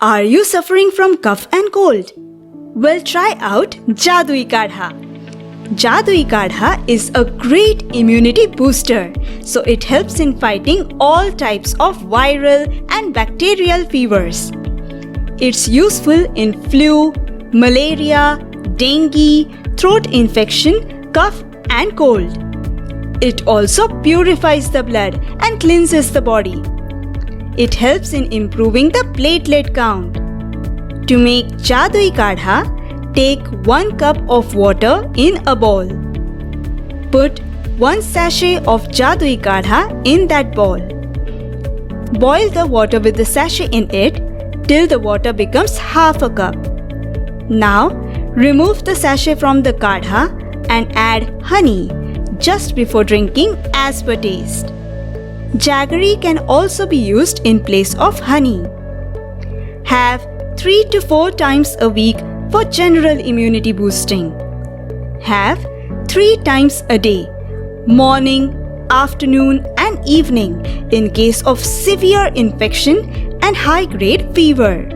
Are you suffering from cough and cold? Well, try out Jaduuii kadha. Jaduuii kadha is a great immunity booster, so it helps in fighting all types of viral and bacterial fevers. It's useful in flu, malaria, dengue, throat infection, cough and cold. It also purifies the blood and cleanses the body. It helps in improving the platelet count. To make Jaduuii kadha, take 1 cup of water in a bowl. Put 1 sachet of Jaduuii kadha in that bowl. Boil the water with the sachet in it till the water becomes half a cup. Now, remove the sachet from the kadha and add honey just before drinking as per taste. Jaduuii can also be used in place of honey. Have 3 to 4 times a week for general immunity boosting. Have 3 times a day, morning, afternoon and evening in case of severe infection and high-grade fever.